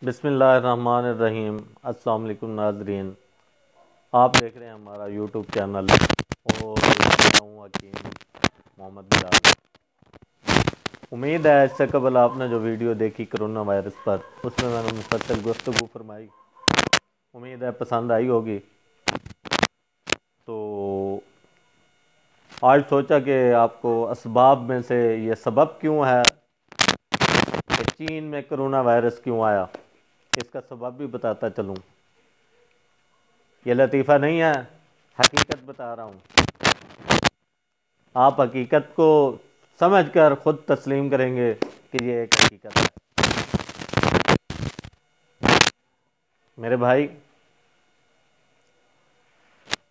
बिस्मिल्लाहिर्रहमानिर्रहीम। अस्सलाम वालेकुम नाज़रीन, आप देख रहे हैं हमारा यूट्यूब चैनल और मैं हूँ हकीम मोहम्मद बिलाल। उम्मीद है इससे कबल आपने जो वीडियो देखी कोरोना वायरस पर, उसमें मैंने मुफस्सल गुफ्तगू फरमाई, उम्मीद है पसंद आई होगी। तो आज सोचा कि आपको असबाब में से ये सबब क्यों है कि चीन में कोरोना वायरस क्यों आया, इसका सबब भी बताता चलूँ। ये लतीफ़ा नहीं है, हकीकत बता रहा हूँ। आप हकीकत को समझकर खुद तस्लीम करेंगे कि ये एक हकीकत है। मेरे भाई,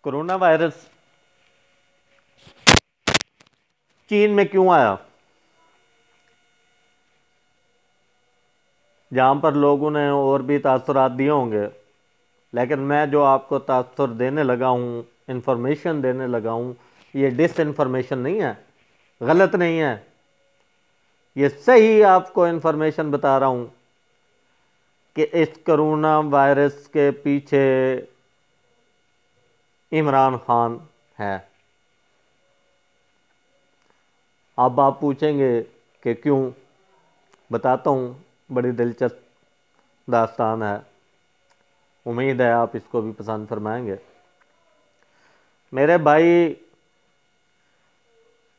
कोरोना वायरस चीन में क्यों आया? जहाँ पर लोगों ने और भी तासुरात दिए होंगे, लेकिन मैं जो आपको तासुर देने लगा हूँ, इंफॉर्मेशन देने लगा हूँ, ये डिसइंफॉर्मेशन नहीं है, गलत नहीं है, ये सही आपको इंफॉर्मेशन बता रहा हूँ कि इस कोरोना वायरस के पीछे इमरान खान है। अब आप पूछेंगे कि क्यों? बताता हूँ, बड़ी दिलचस्प दास्तान है, उम्मीद है आप इसको भी पसंद फरमाएंगे। मेरे भाई,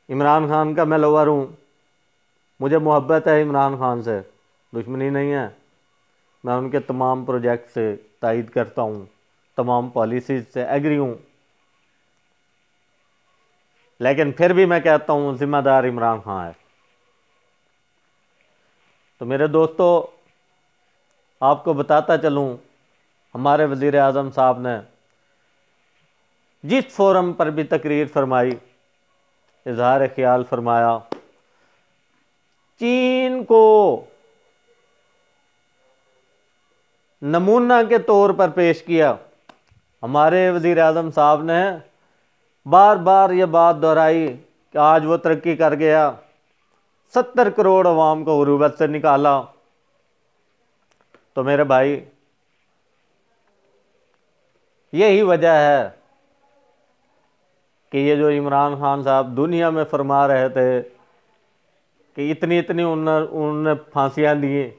इमरान खान का मैं लवर हूँ, मुझे मोहब्बत है इमरान खान से, दुश्मनी नहीं है। मैं उनके तमाम प्रोजेक्ट से तायद करता हूँ, तमाम पॉलिसीज से एग्री हूँ, लेकिन फिर भी मैं कहता हूँ जिम्मेदार इमरान खान है। तो मेरे दोस्तों, आपको बताता चलूँ, हमारे वज़ीर आज़म साहब ने जिस फोरम पर भी तकरीर फरमाई, इजहार ख्याल फरमाया, चीन को नमूना के तौर पर पेश किया। हमारे वज़ीर आज़म साहब ने बार बार ये बात दोहराई कि आज वो तरक्की कर गया, 70 करोड़ अवाम को गुर्बत से निकाला। तो मेरे भाई, यही वजह है कि ये जो इमरान खान साहब दुनिया में फरमा रहे थे कि इतनी इतनी उन्होंने फांसियाँ दी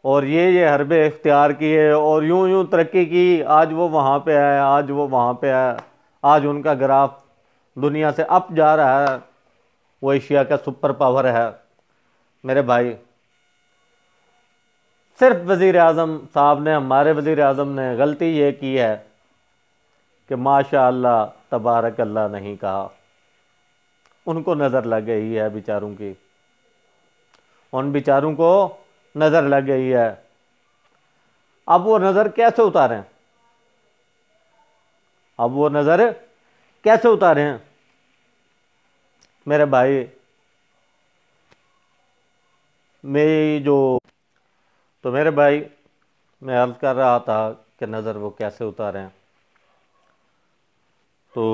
और ये हरबे इख्तियार किए और यूं यूं तरक्की की, आज वो वहाँ पे है, आज वो वहाँ पे है, आज उनका ग्राफ दुनिया से अप जा रहा है, वो एशिया का सुपर पावर है। मेरे भाई, सिर्फ वज़ीर आज़म साहब ने, हमारे वज़ीर आज़म ने गलती ये की है कि माशा अल्लाह तबारक अल्लाह नहीं कहा। उनको नज़र लग गई है बेचारों की, उन बेचारों को नज़र लग गई है। अब वो नज़र कैसे उतारें? अब वो नज़र कैसे उतारें? मेरे भाई, मेरी जो तो मेरे भाई, मैं अर्ज़ कर रहा था कि नज़र वो कैसे उतारें। तो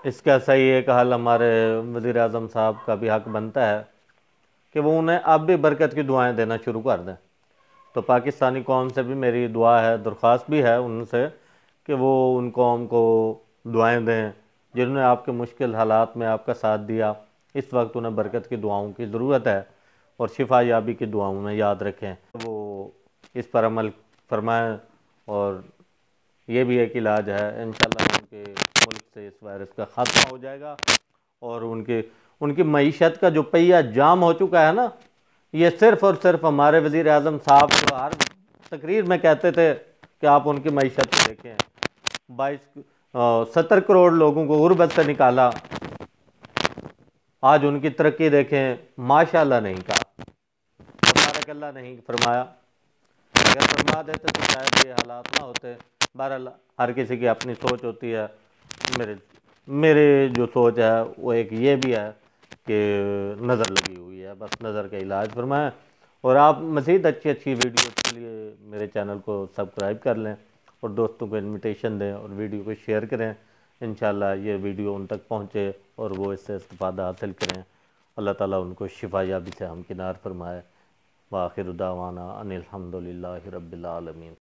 इसका सही एक हल हमारे वज़ीर आज़म साहब का भी हक बनता है कि वो उन्हें अब भी बरकत की दुआएं देना शुरू कर दें। तो पाकिस्तानी कौम से भी मेरी दुआ है, दरख्वास्त भी है उनसे कि वो उन कौम को दुआएं दें जिन्होंने आपके मुश्किल हालात में आपका साथ दिया। इस वक्त उन्हें बरकत की दुआओं की ज़रूरत है और शिफा याबी की दुआओं में याद रखें, वो इस पर अमल फरमाएँ। और ये भी एक इलाज है, इंशाल्लाह उनके मुल्क से इस वायरस का ख़ात्मा हो जाएगा और उनकी मईशत का जो पहिया जाम हो चुका है ना, ये सिर्फ़ और सिर्फ हमारे वज़ीर आज़म साहब जो हर तकरीर में कहते थे कि आप उनकी मईशत को देखें, 70 करोड़ लोगों को गुर्बत से निकाला, आज उनकी तरक्की देखें, माशाअल्लाह नहीं कहा, तबारकल्लाह नहीं फरमाया। अगर फरमा देते तो शायद ये हालात ना होते। बहरहाल हर किसी की अपनी सोच होती है। मेरे मेरे जो सोच है वो एक ये भी है कि नज़र लगी हुई है, बस नज़र का इलाज फरमाएं। और आप मज़ीद अच्छी अच्छी वीडियो के लिए मेरे चैनल को सब्सक्राइब कर लें और दोस्तों को इन्विटेशन दें और वीडियो को शेयर करें। इंशाल्लाह ये वीडियो उन तक पहुँचे और वो इससे इस्तिफ़ादा हासिल करें। अल्लाह ताला उनको शिफा याबी से हमकिनार फरमाए। व आखिर दावाना अनिल हम्दुलिल्लाहि रब्बिल आलमीन।